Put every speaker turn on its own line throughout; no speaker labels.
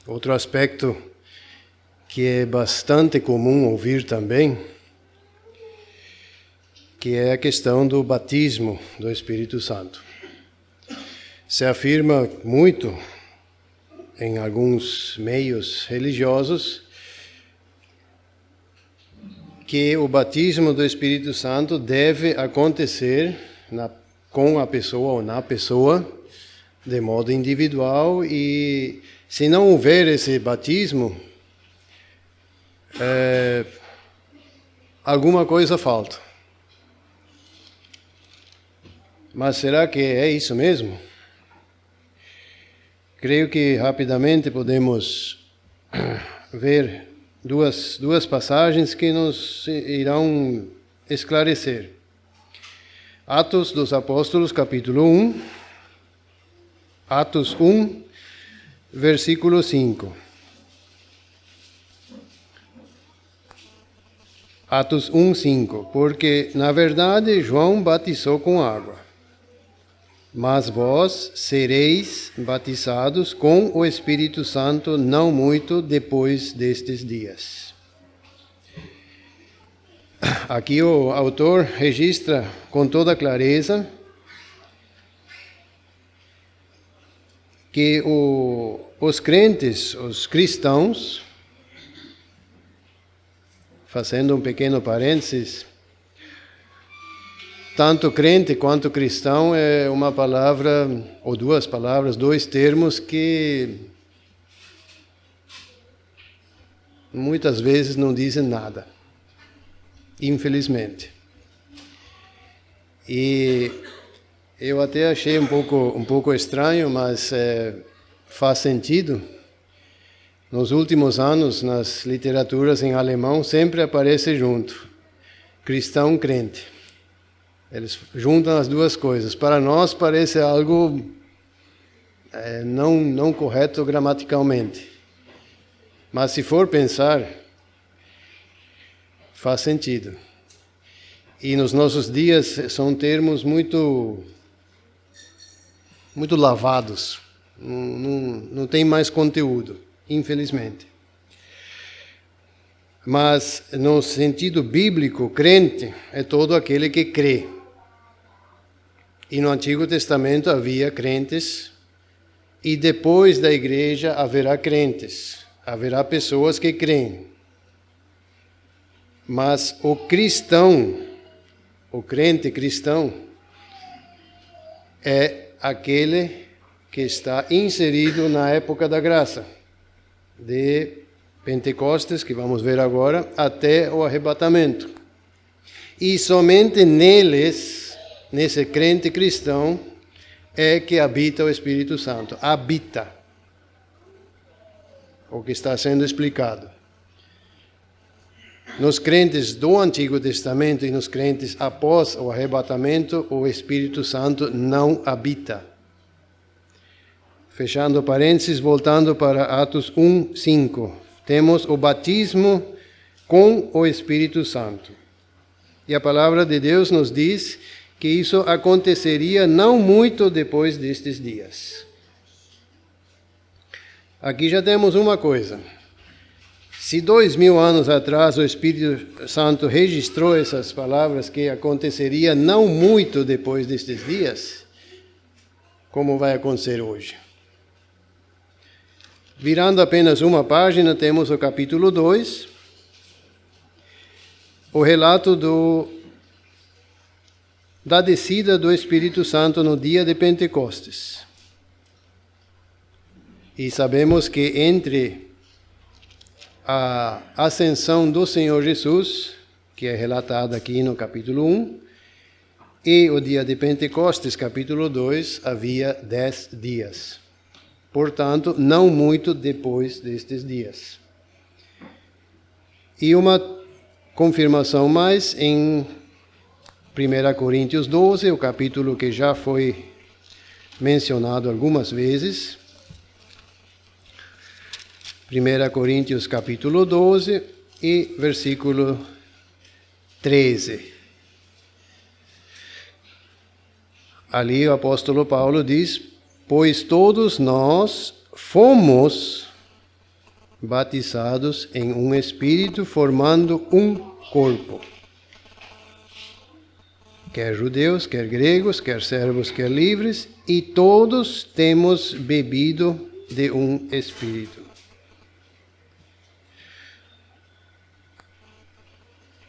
Outro aspecto que é bastante comum ouvir também, que é a questão do batismo do Espírito Santo. Se afirma muito em alguns meios religiosos que o batismo do Espírito Santo deve acontecer com a pessoa ou na pessoa de modo individual, e se não houver esse batismo, alguma coisa falta. Mas será que é isso mesmo? Creio que rapidamente podemos ver duas passagens que nos irão esclarecer. Atos dos Apóstolos, capítulo 1, Atos 1, versículo 5. Atos 1, 5. Porque, na verdade, João batizou com água, mas vós sereis batizados com o Espírito Santo não muito depois destes dias. Aqui o autor registra com toda clareza que os crentes, os cristãos, fazendo um pequeno parênteses, tanto crente quanto cristão é uma palavra, ou duas palavras, dois termos que muitas vezes não dizem nada, infelizmente. E eu até achei um pouco estranho, mas faz sentido. Nos últimos anos, nas literaturas em alemão, sempre aparece junto, cristão, crente. Eles juntam as duas coisas. Para nós parece algo não correto gramaticalmente. Mas se for pensar, faz sentido. E nos nossos dias são termos muito lavados. Não tem mais conteúdo, infelizmente. Mas no sentido bíblico, crente é todo aquele que crê. E no Antigo Testamento havia crentes, e depois da igreja haverá crentes, haverá pessoas que creem. Mas o cristão, o crente cristão, é aquele que está inserido na época da graça, de Pentecostes, que vamos ver agora, até o arrebatamento. E somente nesse crente cristão, é que habita o Espírito Santo. Habita. O que está sendo explicado. Nos crentes do Antigo Testamento e nos crentes após o arrebatamento, o Espírito Santo não habita. Fechando parênteses, voltando para Atos 1, 5. Temos o batismo com o Espírito Santo. E a palavra de Deus nos diz que isso aconteceria não muito depois destes dias. Aqui já temos uma coisa. Se 2000 anos atrás o Espírito Santo registrou essas palavras que aconteceria não muito depois destes dias, como vai acontecer hoje? Virando apenas uma página, temos o capítulo 2, o relato da descida do Espírito Santo no dia de Pentecostes. E sabemos que entre a ascensão do Senhor Jesus, que é relatada aqui no capítulo 1, e o dia de Pentecostes, capítulo 2, havia 10 dias. Portanto, não muito depois destes dias. E uma confirmação mais em 1 Coríntios 12, o capítulo que já foi mencionado algumas vezes. 1 Coríntios capítulo 12 e versículo 13. Ali o apóstolo Paulo diz: pois todos nós fomos batizados em um espírito, formando um corpo. Quer judeus, quer gregos, quer servos, quer livres, e todos temos bebido de um espírito.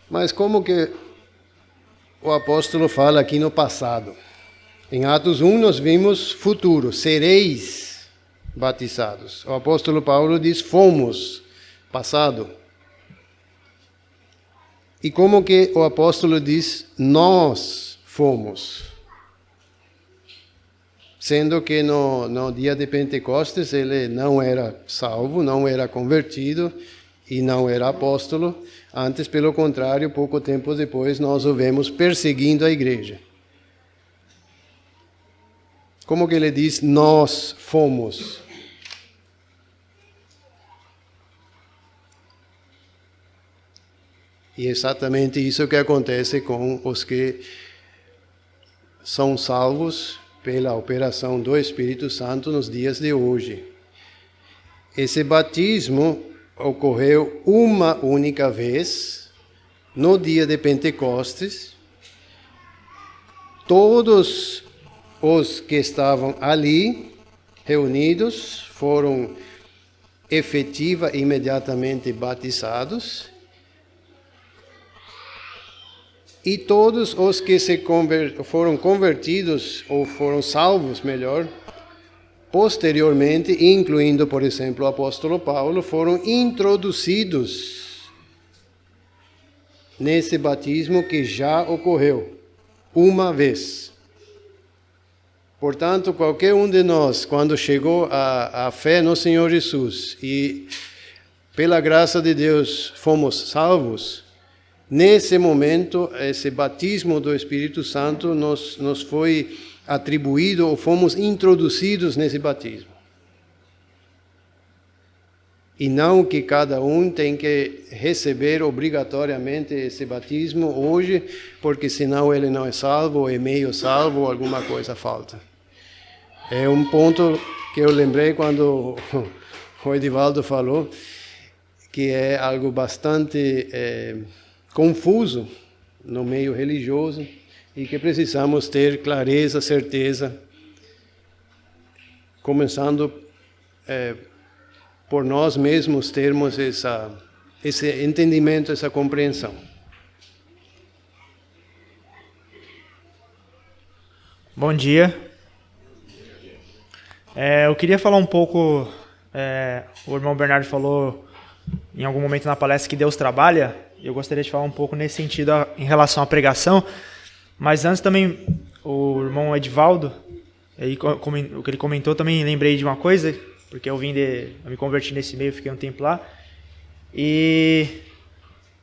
Mas como que o apóstolo fala aqui no passado? Em Atos 1 nós vimos futuro, sereis batizados. O apóstolo Paulo diz fomos, passado. E como que o apóstolo diz nós fomos? Sendo que no dia de Pentecostes ele não era salvo, não era convertido e não era apóstolo. Antes, pelo contrário, pouco tempo depois, nós o vemos perseguindo a igreja. Como que ele diz, nós fomos? E é exatamente isso que acontece com os que são salvos pela operação do Espírito Santo nos dias de hoje. Esse batismo ocorreu uma única vez, no dia de Pentecostes. Todos os que estavam ali, reunidos, foram efetiva e imediatamente batizados. E todos os que foram convertidos, ou foram salvos, melhor, posteriormente, incluindo, por exemplo, o apóstolo Paulo, foram introduzidos nesse batismo que já ocorreu uma vez. Portanto, qualquer um de nós, quando chegou à fé no Senhor Jesus e, pela graça de Deus, fomos salvos, nesse momento, esse batismo do Espírito Santo nos foi atribuído ou fomos introduzidos nesse batismo. E não que cada um tem que receber obrigatoriamente esse batismo hoje, porque senão ele não é salvo, ou é meio salvo, ou alguma coisa falta. É um ponto que eu lembrei quando o Edivaldo falou, que é algo bastante confuso no meio religioso e que precisamos ter clareza, certeza, começando por nós mesmos termos esse entendimento, essa compreensão.
Bom dia. Eu queria falar um pouco, o irmão Bernardo falou em algum momento na palestra que Deus trabalha. Eu gostaria de falar um pouco nesse sentido em relação à pregação, mas antes também o irmão Edivaldo, o que ele comentou, também lembrei de uma coisa, porque eu me converti nesse meio, fiquei um tempo lá, e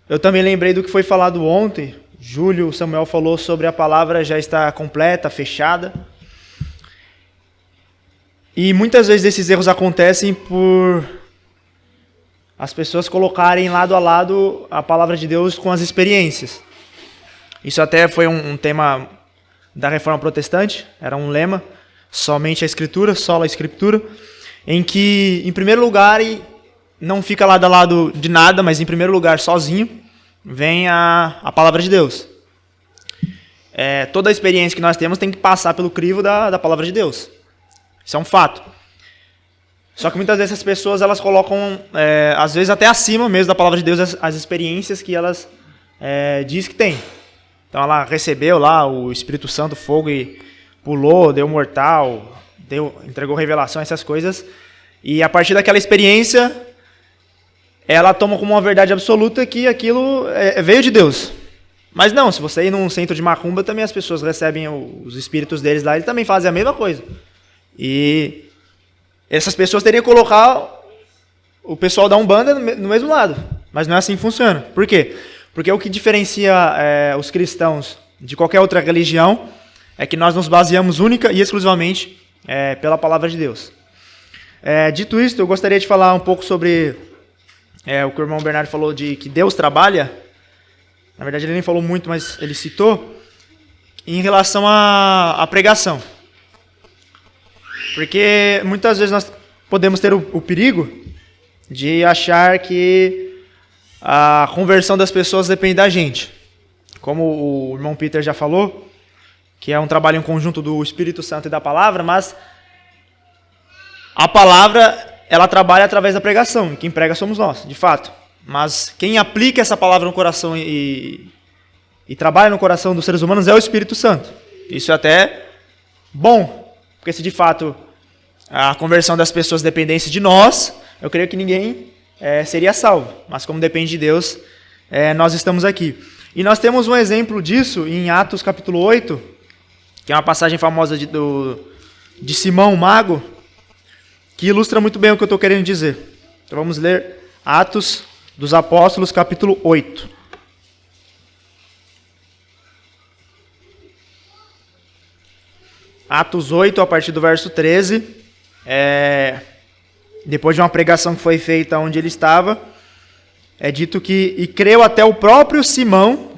eu também lembrei do que foi falado ontem. Júlio Samuel falou sobre a palavra já está completa, fechada, e muitas vezes esses erros acontecem por as pessoas colocarem lado a lado a palavra de Deus com as experiências. Isso até foi um tema da Reforma Protestante, era um lema, somente a Escritura, sola a Escritura, em que, em primeiro lugar, e não fica lado a lado de nada, mas em primeiro lugar, sozinho, vem a palavra de Deus. Toda a experiência que nós temos tem que passar pelo crivo da palavra de Deus. Isso é um fato. Só que muitas vezes as pessoas elas colocam, às vezes até acima mesmo da palavra de Deus, as experiências que elas diz que tem. Então ela recebeu lá o Espírito Santo, fogo, e pulou, deu mortal, entregou revelação, essas coisas. E a partir daquela experiência, ela toma como uma verdade absoluta que aquilo veio de Deus. Mas não, se você ir num centro de macumba, também as pessoas recebem os espíritos deles lá, eles também fazem a mesma coisa. E essas pessoas teriam que colocar o pessoal da Umbanda no mesmo lado. Mas não é assim que funciona. Por quê? Porque o que diferencia os cristãos de qualquer outra religião é que nós nos baseamos única e exclusivamente pela palavra de Deus. Dito isso, eu gostaria de falar um pouco sobre o que o irmão Bernardo falou de que Deus trabalha. Na verdade, ele nem falou muito, mas ele citou, em relação à pregação. Porque muitas vezes nós podemos ter o perigo de achar que a conversão das pessoas depende da gente. Como o irmão Peter já falou, que é um trabalho em conjunto do Espírito Santo e da palavra, mas a palavra, ela trabalha através da pregação, e quem prega somos nós, de fato. Mas quem aplica essa palavra no coração e trabalha no coração dos seres humanos é o Espírito Santo. Isso é até bom, porque se de fato a conversão das pessoas dependesse de nós, eu creio que ninguém seria salvo. Mas como depende de Deus, nós estamos aqui. E nós temos um exemplo disso em Atos capítulo 8, que é uma passagem famosa de Simão, o mago, que ilustra muito bem o que eu estou querendo dizer. Então vamos ler Atos dos Apóstolos, capítulo 8. Atos 8, a partir do verso 13. Depois de uma pregação que foi feita onde ele estava, é dito que, e creu até o próprio Simão,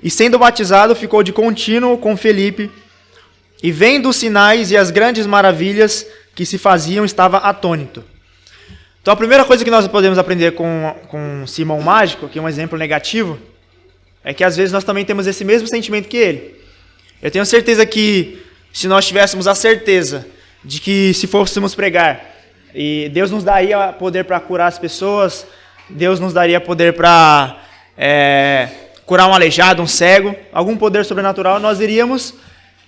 e sendo batizado ficou de contínuo com Felipe, e vendo os sinais e as grandes maravilhas que se faziam, estava atônito. Então a primeira coisa que nós podemos aprender com Simão Mágico, que é um exemplo negativo, é que às vezes nós também temos esse mesmo sentimento que ele. Eu tenho certeza que se nós tivéssemos a certeza de que se fôssemos pregar, e Deus nos daria poder para curar as pessoas, Deus nos daria poder para curar um aleijado, um cego, algum poder sobrenatural, nós iríamos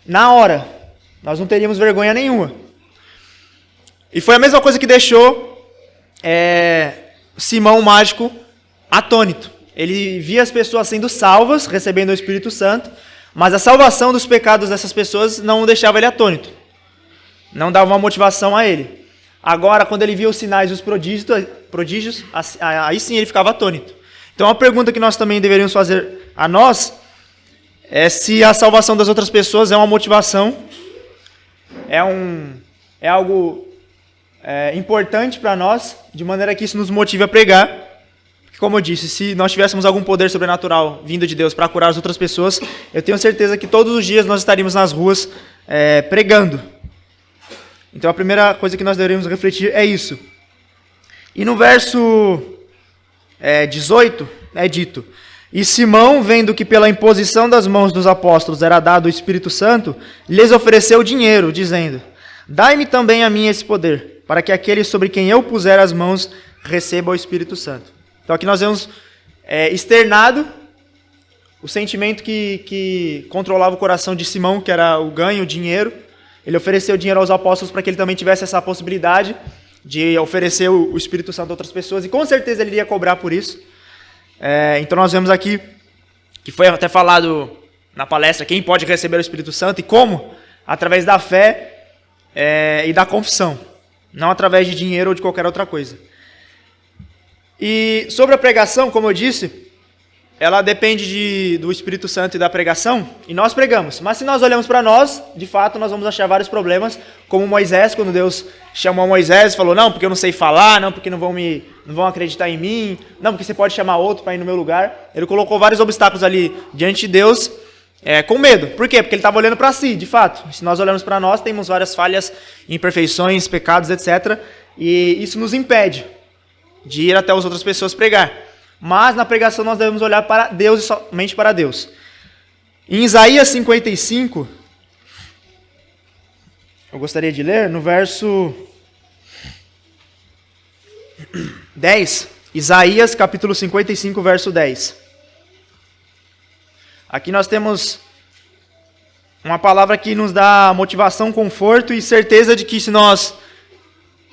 na hora. Nós não teríamos vergonha nenhuma. E foi a mesma coisa que deixou Simão Mágico atônito. Ele via as pessoas sendo salvas, recebendo o Espírito Santo, mas a salvação dos pecados dessas pessoas não deixava ele atônito. Não dava uma motivação a ele. Agora, quando ele via os sinais e os prodígios, aí sim ele ficava atônito. Então, a pergunta que nós também deveríamos fazer a nós é se a salvação das outras pessoas é uma motivação, é algo importante para nós, de maneira que isso nos motive a pregar. Porque, como eu disse, se nós tivéssemos algum poder sobrenatural vindo de Deus para curar as outras pessoas, eu tenho certeza que todos os dias nós estaríamos nas ruas pregando. Então a primeira coisa que nós deveríamos refletir é isso. E no verso 18 é dito: e Simão, vendo que pela imposição das mãos dos apóstolos era dado o Espírito Santo, lhes ofereceu dinheiro, dizendo: dai-me também a mim esse poder, para que aquele sobre quem eu puser as mãos receba o Espírito Santo. Então aqui nós vemos externado o sentimento que controlava o coração de Simão, que era o ganho, o dinheiro. Ele ofereceu dinheiro aos apóstolos para que ele também tivesse essa possibilidade de oferecer o Espírito Santo a outras pessoas, e com certeza ele iria cobrar por isso. Então nós vemos aqui, que foi até falado na palestra, quem pode receber o Espírito Santo e como? Através da fé e da confissão, não através de dinheiro ou de qualquer outra coisa. E sobre a pregação, como eu disse, ela depende do Espírito Santo e da pregação, e nós pregamos. Mas se nós olhamos para nós, de fato, nós vamos achar vários problemas, como Moisés, quando Deus chamou Moisés e falou: não, porque eu não sei falar, não, porque não vão acreditar em mim, não, porque você pode chamar outro para ir no meu lugar. Ele colocou vários obstáculos ali diante de Deus, com medo. Por quê? Porque ele estava olhando para si, de fato. Se nós olhamos para nós, temos várias falhas, imperfeições, pecados, etc. E isso nos impede de ir até as outras pessoas pregar. Mas na pregação nós devemos olhar para Deus e somente para Deus. Em Isaías 55, eu gostaria de ler no verso 10. Isaías capítulo 55, verso 10. Aqui nós temos uma palavra que nos dá motivação, conforto e certeza de que se nós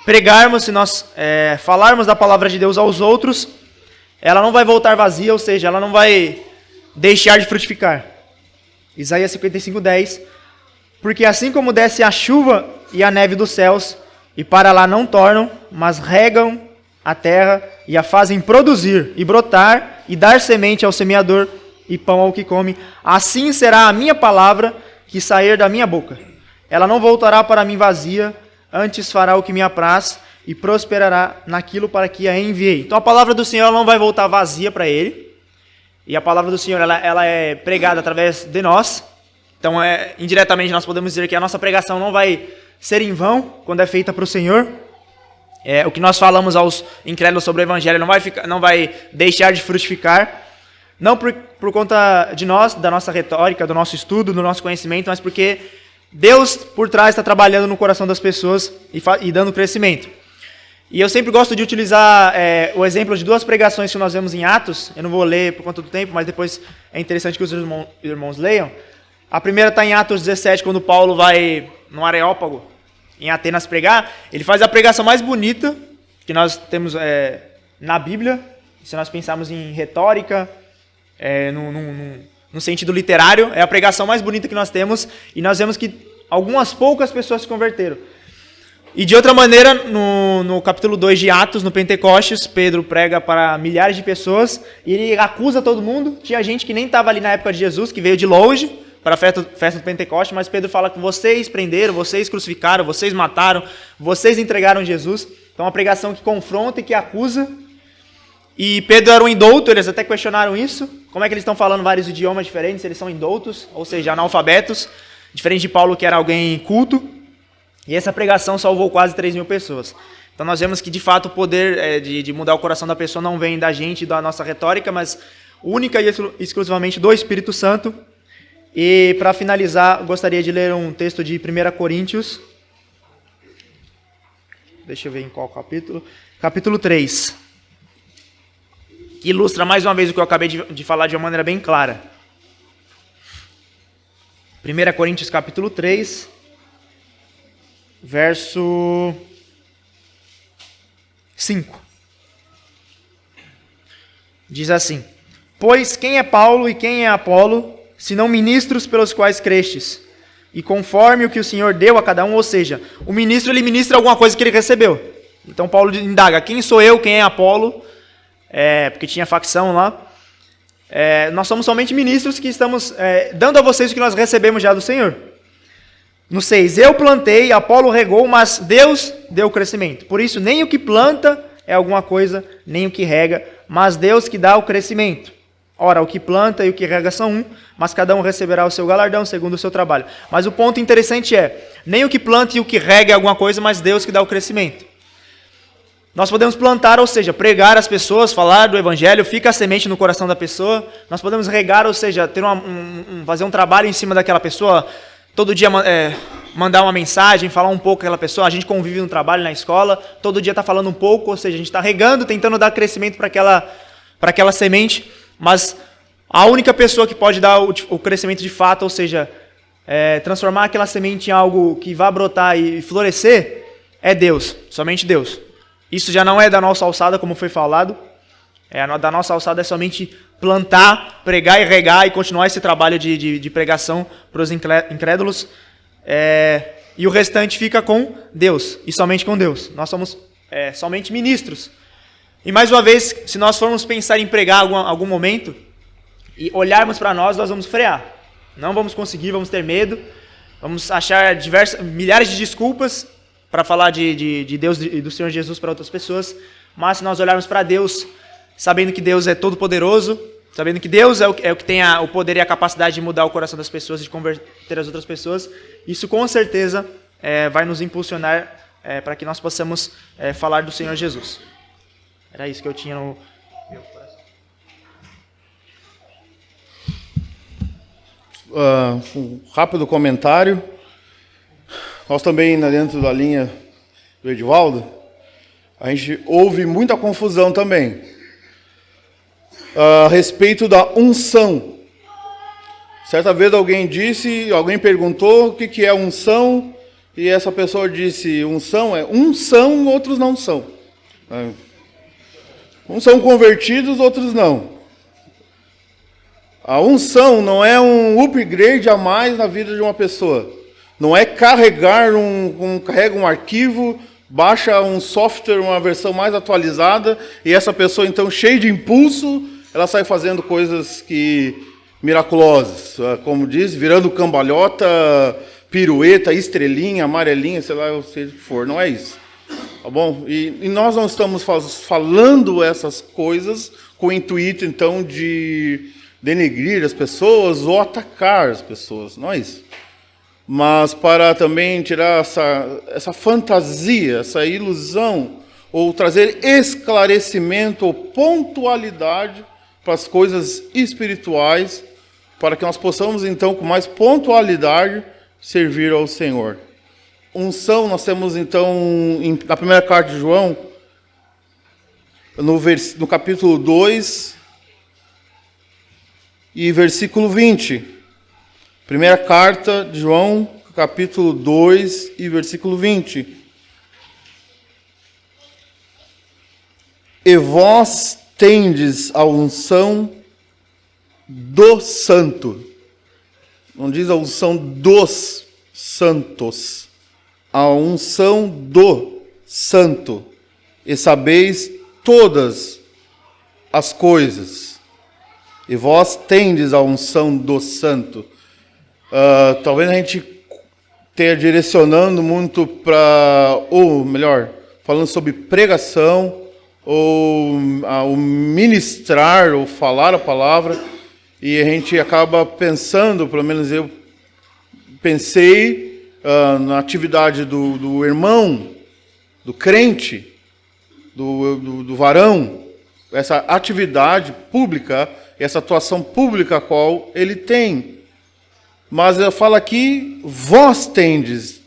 pregarmos, se nós falarmos da palavra de Deus aos outros, ela não vai voltar vazia, ou seja, ela não vai deixar de frutificar. Isaías 55, 10. Porque assim como desce a chuva e a neve dos céus, e para lá não tornam, mas regam a terra e a fazem produzir e brotar, e dar semente ao semeador e pão ao que come, assim será a minha palavra que sair da minha boca. Ela não voltará para mim vazia, antes fará o que me apraz, e prosperará naquilo para que a enviei. Então a palavra do Senhor não vai voltar vazia para ele. E a palavra do Senhor ela é pregada através de nós. Então indiretamente nós podemos dizer que a nossa pregação não vai ser em vão quando é feita para o Senhor. O que nós falamos aos incrédulos sobre o evangelho não vai deixar de frutificar, não por conta de nós, da nossa retórica, do nosso estudo, do nosso conhecimento, mas porque Deus por trás está trabalhando no coração das pessoas e dando crescimento. E eu sempre gosto de utilizar o exemplo de duas pregações que nós vemos em Atos. Eu não vou ler por conta do tempo, mas depois é interessante que os irmãos leiam. A primeira está em Atos 17, quando Paulo vai no Areópago, em Atenas, pregar. Ele faz a pregação mais bonita que nós temos na Bíblia. Se nós pensarmos em retórica, no sentido literário, é a pregação mais bonita que nós temos. E nós vemos que algumas poucas pessoas se converteram. E de outra maneira, no capítulo 2 de Atos, no Pentecostes, Pedro prega para milhares de pessoas e ele acusa todo mundo. Tinha gente que nem estava ali na época de Jesus, que veio de longe para a festa do Pentecostes, mas Pedro fala que vocês prenderam, vocês crucificaram, vocês mataram, vocês entregaram Jesus. Então, uma pregação que confronta e que acusa. E Pedro era um indouto, eles até questionaram isso. Como é que eles estão falando vários idiomas diferentes? Eles são indoutos, ou seja, analfabetos, diferente de Paulo, que era alguém culto. E essa pregação salvou quase 3.000 pessoas. Então nós vemos que, de fato, o poder de mudar o coração da pessoa não vem da gente, da nossa retórica, mas única e exclusivamente do Espírito Santo. E, para finalizar, gostaria de ler um texto de 1 Coríntios. Deixa eu ver em qual capítulo. Capítulo 3. Que ilustra mais uma vez o que eu acabei de falar de uma maneira bem clara. 1 Coríntios, capítulo 3. Verso 5. Diz assim: Pois quem é Paulo e quem é Apolo, senão ministros pelos quais crestes, e conforme o que o Senhor deu a cada um, ou seja, o ministro ele ministra alguma coisa que ele recebeu. Então Paulo indaga, quem sou eu, quem é Apolo, porque tinha facção lá. Nós somos somente ministros que estamos dando a vocês o que nós recebemos já do Senhor. No 6, eu plantei, Apolo regou, mas Deus deu o crescimento. Por isso, nem o que planta é alguma coisa, nem o que rega, mas Deus que dá o crescimento. Ora, o que planta e o que rega são um, mas cada um receberá o seu galardão segundo o seu trabalho. Mas o ponto interessante nem o que planta e o que rega é alguma coisa, mas Deus que dá o crescimento. Nós podemos plantar, ou seja, pregar as pessoas, falar do evangelho, fica a semente no coração da pessoa. Nós podemos regar, ou seja, ter fazer um trabalho em cima daquela pessoa, todo dia mandar uma mensagem, falar um pouco com aquela pessoa. A gente convive no trabalho, na escola, todo dia está falando um pouco, ou seja, a gente está regando, tentando dar crescimento para aquela semente, mas a única pessoa que pode dar o crescimento de fato, ou seja, transformar aquela semente em algo que vá brotar e florescer, é Deus, somente Deus. Isso já não é da nossa alçada, como foi falado. Da nossa alçada é somente plantar, pregar e regar e continuar esse trabalho de pregação para os incrédulos. E o restante fica com Deus, e somente com Deus. Nós somos somente ministros. E mais uma vez, se nós formos pensar em pregar algum momento e olharmos para nós vamos frear. Não vamos conseguir, vamos ter medo, vamos achar milhares de desculpas para falar de Deus e do Senhor Jesus para outras pessoas. Mas se nós olharmos para Deus, sabendo que Deus é todo-poderoso, sabendo que Deus é o que tem o poder e a capacidade de mudar o coração das pessoas, de converter as outras pessoas, isso com certeza vai nos impulsionar para que nós possamos falar do Senhor Jesus. Era isso que eu tinha no meu coração.
Um rápido comentário. Nós também, dentro da linha do Edivaldo, a gente ouve muita confusão também a respeito da unção. Certa vez alguém perguntou o que é unção, e essa pessoa disse, unção uns são, outros não são. Uns são convertidos, outros não. A unção não é um upgrade a mais na vida de uma pessoa. Não é carregar carrega um arquivo, baixa um software, uma versão mais atualizada, e essa pessoa, então, cheia de impulso, ela sai fazendo coisas miraculosas. Como diz, virando cambalhota, pirueta, estrelinha, amarelinha, sei lá, seja o que for. Não é isso. Tá bom? E nós não estamos falando essas coisas com o intuito, então, de denegrir as pessoas ou atacar as pessoas. Não é isso. Mas para também tirar essa fantasia, essa ilusão ou trazer esclarecimento ou pontualidade para as coisas espirituais, para que nós possamos, então, com mais pontualidade, servir ao Senhor. Unção, nós temos, então, na primeira carta de João, no capítulo 2 e versículo 20. Primeira carta de João, capítulo 2 e versículo 20. E vós tendes a unção do santo. Não diz a unção dos santos. A unção do santo. E sabeis todas as coisas. E vós tendes a unção do santo. Talvez a gente esteja direcionando muito para, ou melhor, falando sobre pregação, ou o ministrar, ou falar a palavra, e a gente acaba pensando, pelo menos eu pensei, na atividade do irmão, do crente, do varão, essa atividade pública, essa atuação pública a qual ele tem. Mas eu falo aqui, vós tendes.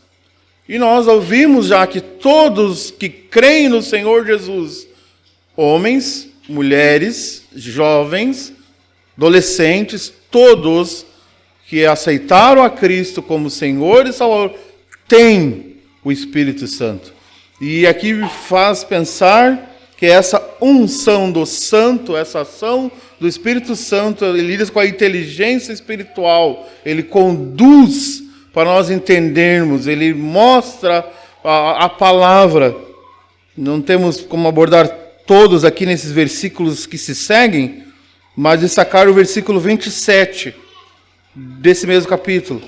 E nós ouvimos já que todos que creem no Senhor Jesus, homens, mulheres, jovens, adolescentes, todos que aceitaram a Cristo como Senhor e Salvador, têm o Espírito Santo. E aqui me faz pensar que essa unção do Santo, essa ação do Espírito Santo, ele lida com a inteligência espiritual, ele conduz para nós entendermos, ele mostra a palavra. Não temos como abordar todos aqui nesses versículos que se seguem, mas destacar o versículo 27 desse mesmo capítulo.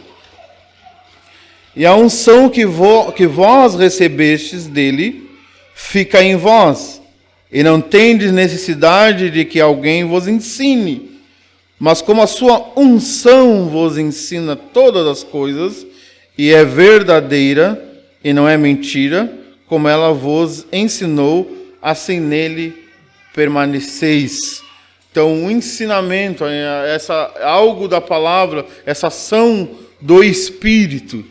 E a unção que vós recebestes dele fica em vós, e não tendes necessidade de que alguém vos ensine, mas como a sua unção vos ensina todas as coisas, e é verdadeira, e não é mentira, como ela vos ensinou, assim nele permaneceis. Então, o ensinamento, algo da palavra, essa ação do Espírito,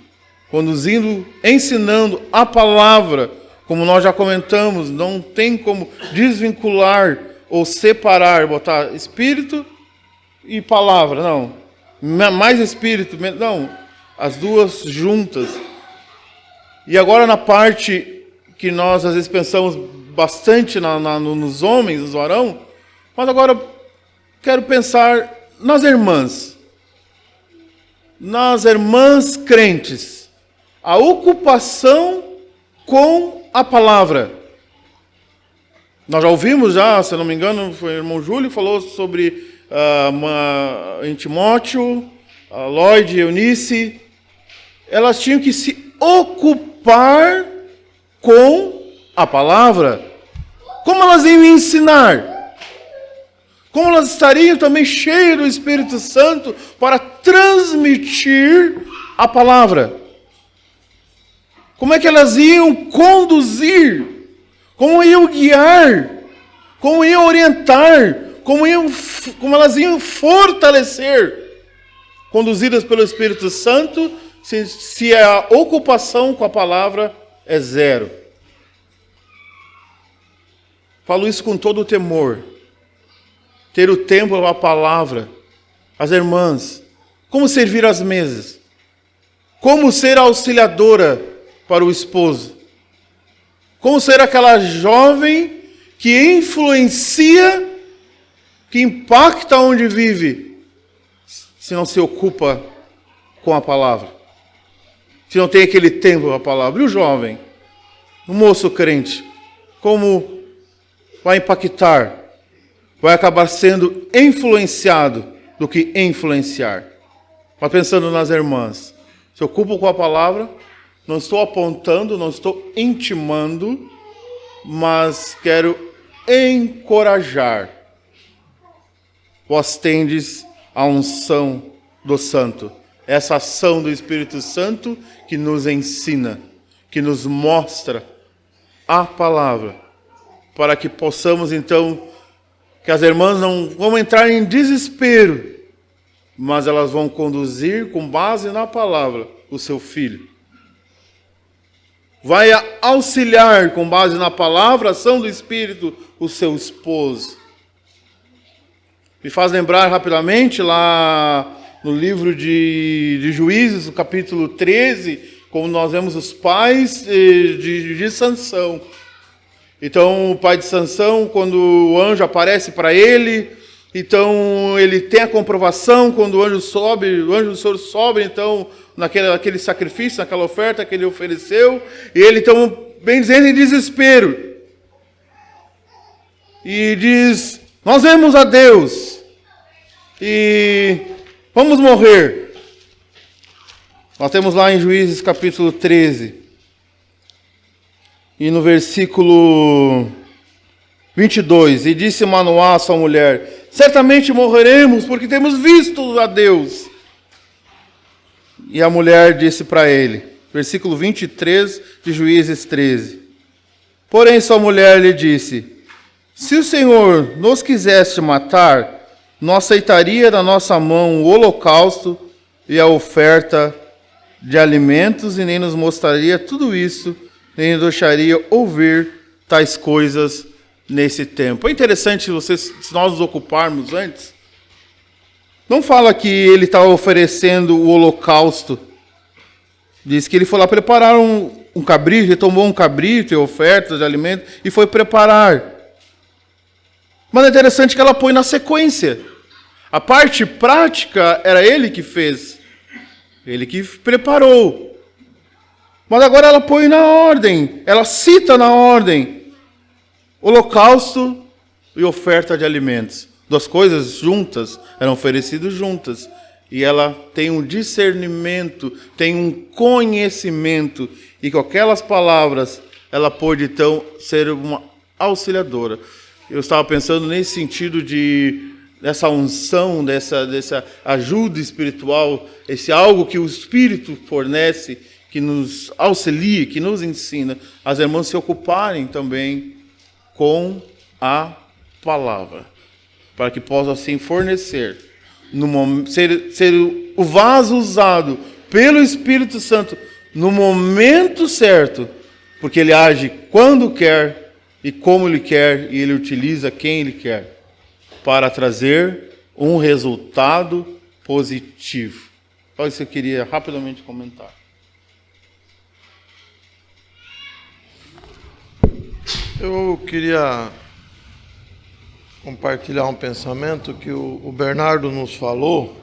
conduzindo, ensinando a palavra, como nós já comentamos, não tem como desvincular ou separar, botar Espírito e palavra, não. Mais Espírito, não. As duas juntas. E agora na parte que nós às vezes pensamos bastante nos homens, nos varão, mas agora quero pensar nas irmãs crentes, a ocupação com a palavra. Nós já ouvimos, se não me engano, foi o irmão Júlio que falou sobre em Timóteo, a Lloyd e Eunice. Elas tinham que se ocupar com a palavra. Como elas iam ensinar? Como elas estariam também cheias do Espírito Santo para transmitir a palavra? Como é que elas iam conduzir? Como iam guiar? Como iam orientar? Como elas iam fortalecer? Conduzidas pelo Espírito Santo, se a ocupação com a palavra é zero. Falo isso com todo o temor. Ter o tempo para a palavra. As irmãs. Como servir às mesas. Como ser auxiliadora para o esposo. Como ser aquela jovem que influencia, que impacta onde vive, se não se ocupa com a palavra. Se não tem aquele tempo para a palavra. E o jovem, o moço crente, como vai impactar? Vai acabar sendo influenciado do que influenciar. Mas pensando nas irmãs, se ocupam com a palavra, não estou apontando, não estou intimando, mas quero encorajar. Vós tendes a unção do Santo. Essa ação do Espírito Santo que nos ensina, que nos mostra a palavra, para que possamos então, que as irmãs não vão entrar em desespero, mas elas vão conduzir com base na palavra o seu filho. Vai auxiliar com base na palavra, a ação do Espírito, o seu esposo. Me faz lembrar rapidamente lá no livro de Juízes, no capítulo 13, como nós vemos os pais de Sansão. Então, o pai de Sansão, quando o anjo aparece para ele, então ele tem a comprovação, quando o anjo do Senhor sobe, então, naquele sacrifício, naquela oferta que ele ofereceu, e ele, então, bem dizendo, em desespero. E diz, nós vemos a Deus, e vamos morrer. Nós temos lá em Juízes capítulo 13, e no versículo 22, e disse Manoá à sua mulher, certamente morreremos, porque temos visto a Deus. E a mulher disse para ele, versículo 23 de Juízes 13, porém sua mulher lhe disse, se o Senhor nos quisesse matar, não aceitaria da nossa mão o holocausto e a oferta de alimentos, e nem nos mostraria tudo isso, nem nos deixaria ouvir tais coisas nesse tempo. É interessante se nós nos ocuparmos antes. Não fala que ele está oferecendo o holocausto. Diz que ele foi lá preparar um cabrito, ele tomou um cabrito e oferta de alimentos e foi preparar. Mas é interessante que ela põe na sequência. A parte prática era ele que fez. Ele que preparou. Mas agora ela põe na ordem. Ela cita na ordem. Holocausto e oferta de alimentos. Duas coisas juntas, eram oferecidas juntas. E ela tem um discernimento, tem um conhecimento. E com aquelas palavras, ela pôde então ser uma auxiliadora. Eu estava pensando nesse sentido dessa unção, dessa ajuda espiritual, esse algo que o Espírito fornece, que nos auxilia, que nos ensina, as irmãs se ocuparem também com a palavra, para que possam assim fornecer, ser o vaso usado pelo Espírito Santo no momento certo, porque ele age quando quer e como ele quer, e ele utiliza quem ele quer, para trazer um resultado positivo. Só isso eu queria rapidamente comentar.
Eu queria compartilhar um pensamento que o Bernardo nos falou,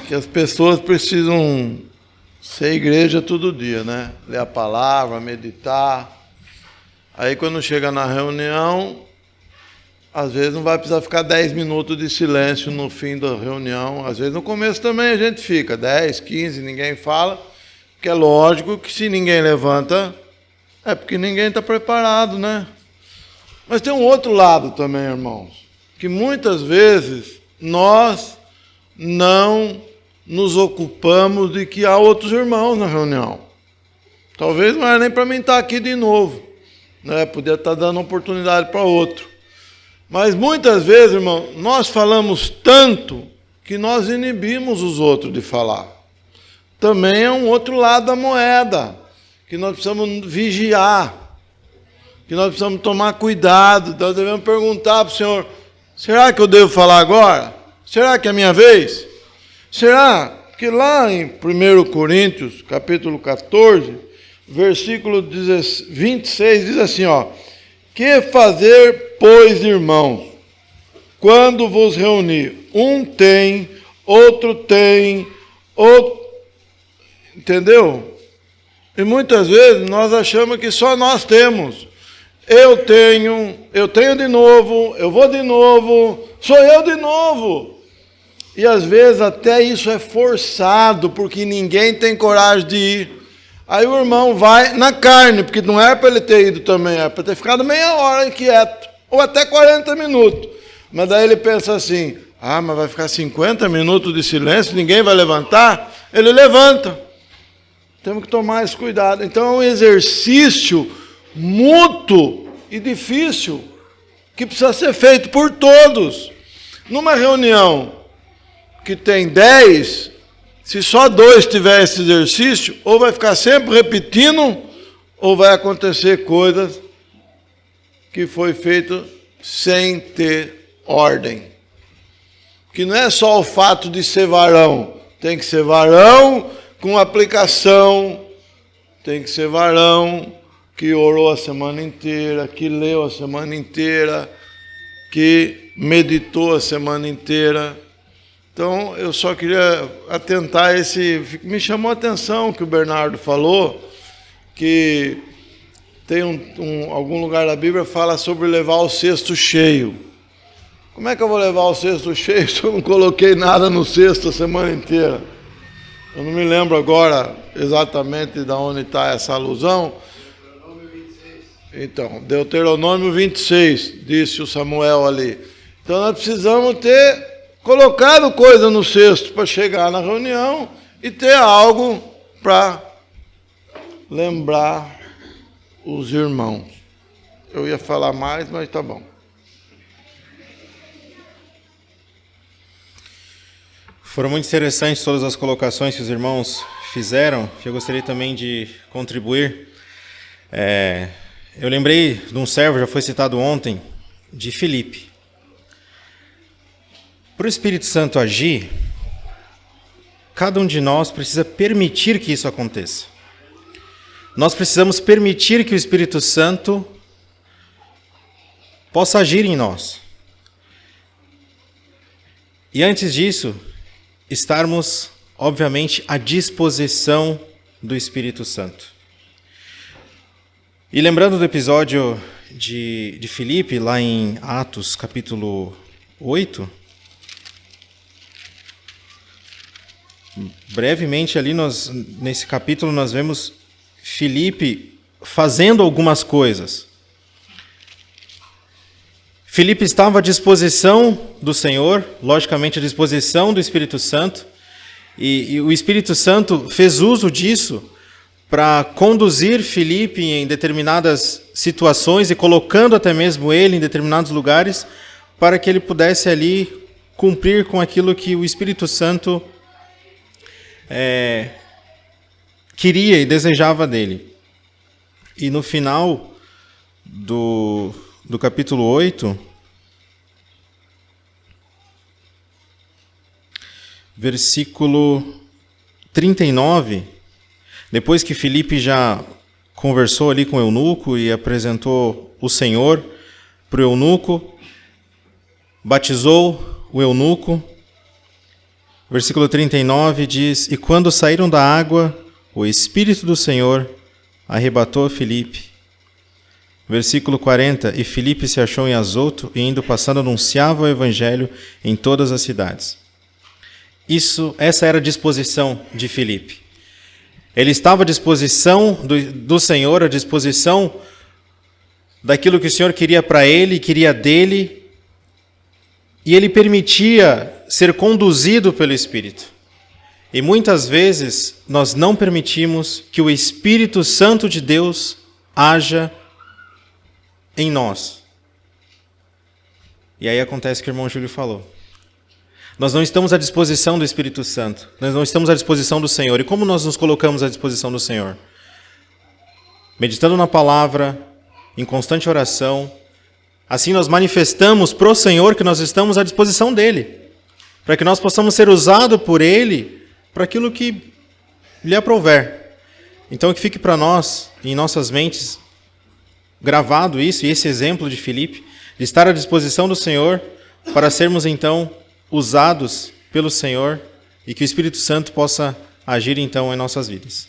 que as pessoas precisam ser igreja todo dia, né? Ler a palavra, meditar. Aí quando chega na reunião, às vezes não vai precisar ficar 10 minutos de silêncio no fim da reunião. Às vezes no começo também a gente fica 10, 15, ninguém fala, porque é lógico que se ninguém levanta, é porque ninguém está preparado, né? Mas tem um outro lado também, irmãos, que muitas vezes nós não nos ocupamos de que há outros irmãos na reunião. Talvez não era nem para mim estar aqui de novo, né? Podia estar dando oportunidade para outro. Mas muitas vezes, irmão, nós falamos tanto que nós inibimos os outros de falar. Também é um outro lado da moeda, que nós precisamos vigiar, que nós precisamos tomar cuidado. Nós devemos perguntar para o Senhor, será que eu devo falar agora? Será que é a minha vez? Será que lá em 1 Coríntios, capítulo 14, versículo 26, diz assim, ó, que fazer, pois, irmãos, quando vos reunir? Um tem, outro, entendeu? E muitas vezes nós achamos que só nós temos. Eu tenho de novo, eu vou de novo, sou eu de novo. E às vezes até isso é forçado, porque ninguém tem coragem de ir. Aí o irmão vai na carne, porque não é para ele ter ido também, é para ter ficado meia hora quieto, ou até 40 minutos. Mas daí ele pensa assim, mas vai ficar 50 minutos de silêncio, ninguém vai levantar? Ele levanta. Temos que tomar esse cuidado. Então é um exercício mútuo e difícil que precisa ser feito por todos. Numa reunião que tem 10, se só 2 tiver esse exercício, ou vai ficar sempre repetindo, ou vai acontecer coisas que foi feito sem ter ordem. Que não é só o fato de ser varão, tem que ser varão com aplicação, tem que ser varão que orou a semana inteira, que leu a semana inteira, que meditou a semana inteira. Então, eu só queria atentar me chamou a atenção que o Bernardo falou, que tem algum lugar da Bíblia que fala sobre levar o cesto cheio. Como é que eu vou levar o cesto cheio se eu não coloquei nada no cesto a semana inteira? Eu não me lembro agora exatamente de onde está essa alusão. Então, Deuteronômio 26, disse o Samuel ali. Então, nós precisamos ter colocado coisa no cesto para chegar na reunião e ter algo para lembrar os irmãos. Eu ia falar mais, mas tá bom.
Foram muito interessantes todas as colocações que os irmãos fizeram, que eu gostaria também de contribuir. Eu lembrei de um servo, já foi citado ontem, de Filipe. Para o Espírito Santo agir, cada um de nós precisa permitir que isso aconteça. Nós precisamos permitir que o Espírito Santo possa agir em nós. E antes disso, estarmos, obviamente, à disposição do Espírito Santo. E lembrando do episódio de Filipe, lá em Atos, capítulo 8, brevemente ali, nesse capítulo, nós vemos Filipe fazendo algumas coisas. Filipe estava à disposição do Senhor, logicamente à disposição do Espírito Santo, e o Espírito Santo fez uso disso para conduzir Filipe em determinadas situações e colocando até mesmo ele em determinados lugares para que ele pudesse ali cumprir com aquilo que o Espírito Santo queria e desejava dele. E no final do capítulo 8, versículo 39, depois que Filipe já conversou ali com o eunuco e apresentou o Senhor para o eunuco, batizou o eunuco, versículo 39 diz: E quando saíram da água, o Espírito do Senhor arrebatou Filipe. Versículo 40, e Filipe se achou em Azoto, e indo passando anunciava o evangelho em todas as cidades. Essa era a disposição de Filipe. Ele estava à disposição do Senhor, à disposição daquilo que o Senhor queria para ele, queria dele, e ele permitia ser conduzido pelo Espírito. E muitas vezes nós não permitimos que o Espírito Santo de Deus haja em nós. E aí acontece o que o irmão Júlio falou. Nós não estamos à disposição do Espírito Santo. Nós não estamos à disposição do Senhor. E como nós nos colocamos à disposição do Senhor? Meditando na palavra, em constante oração. Assim nós manifestamos para o Senhor que nós estamos à disposição dEle. Para que nós possamos ser usados por Ele para aquilo que lhe aprouver. Então que fique para nós, em nossas mentes, gravado isso e esse exemplo de Filipe, de estar à disposição do Senhor para sermos então usados pelo Senhor e que o Espírito Santo possa agir então em nossas vidas.